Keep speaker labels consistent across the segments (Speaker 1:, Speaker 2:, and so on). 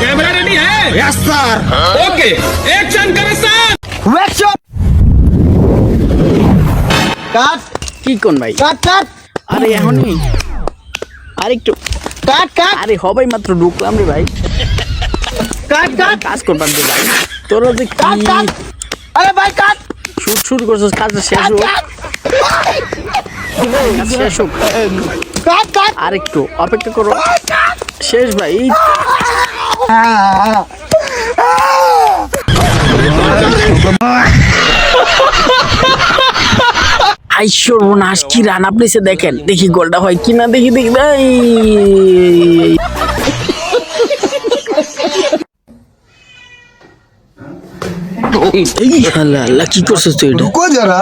Speaker 1: Camera ready है?
Speaker 2: Yes sir.
Speaker 1: Okay, action करो sir.
Speaker 2: Action. কাট
Speaker 3: কি কোন ভাই?
Speaker 2: কাট কাট
Speaker 3: আরে এখনই আরেকটু
Speaker 2: কাট কাট
Speaker 3: আরে হবাই মাত্র ঢুকলাম রে ভাই।
Speaker 2: কাট কাট
Speaker 3: কাজ করবার দে ভাই, তোরা যে কি
Speaker 2: কাট কাট আরে ভাই কাট
Speaker 3: শুট শুরু করছিস, কাজটা শেষ হোক, কাজ শেষ হোক,
Speaker 2: কাট কাট
Speaker 3: আরেকটু অপেক্ষা করো, শেষ ভাই। আইশ্বর নাশ কি রান আপনি সে দেখেন, দেখি গোলটা হয় কিনা, দেখি দেখি ভাই। আল্লাহ আল্লাহ কি করছিস তুই এটা?
Speaker 4: रुको जरा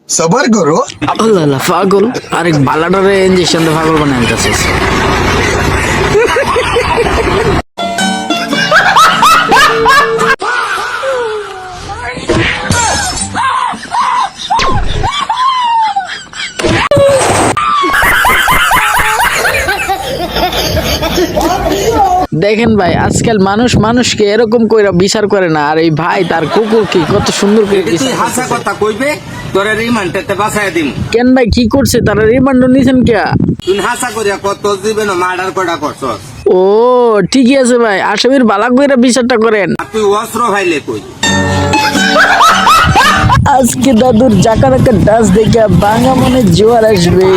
Speaker 4: सबर करो।
Speaker 3: আল্লাহ আল্লাহ পাগল, আরেক বালাডারে ইনজেকশন দিয়ে পাগল বানায় আনতেছিস। দেখেন ভাই, আজকাল মানুষ মানুষকে এরকম কইরা বিচার করে না, আর এই ভাই তার কুকুর কি কত সুন্দর করে বিচার করতেছে।
Speaker 5: হাসা কথা কইবে তোরে রিমান্ডেতে বাসায় দিম।
Speaker 3: কেন ভাই কি করছে, তারা রিমান্ড নিছেন কে?
Speaker 5: তুই হাসা করিয়া কত জীবন মার্ডার করা করছস।
Speaker 3: ও ঠিকই আছে ভাই, আসামির বালা কইরা বিচারটা করেন।
Speaker 5: আর তুই অস্ত্র ভাইলে কই?
Speaker 3: আজকে দাদুর জাকারাকা ডান্স দেখে বাংলা মনে জোয়ার আসবে।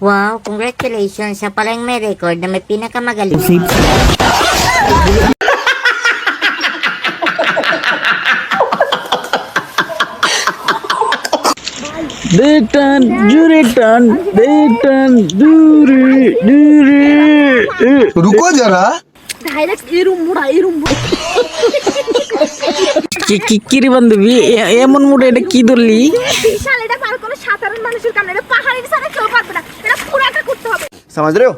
Speaker 6: Wow, congratulations sa palang may record na may pinakamagaling.
Speaker 3: Detan, juretan, detan, dure.
Speaker 4: रुको जरा
Speaker 3: কিরে বান্ধবী, এমন মুডে এটা কি ধরলি?
Speaker 7: বিশাল, এটা পার কোনো সাধারণ মানুষের কাম না, এটা পাহাড়ি ছাড়া কেউ পারবে না, এটা পুরাটা করতে হবে।
Speaker 2: समझ रहे हो?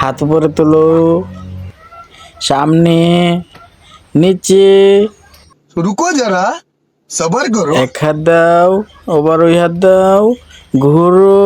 Speaker 3: হাত উপরে তোলো, সামনে নিচে,
Speaker 4: रुको जरा सबर करो।
Speaker 3: এক হাত দাও, আবার ওই হাত দাও, ঘুরো।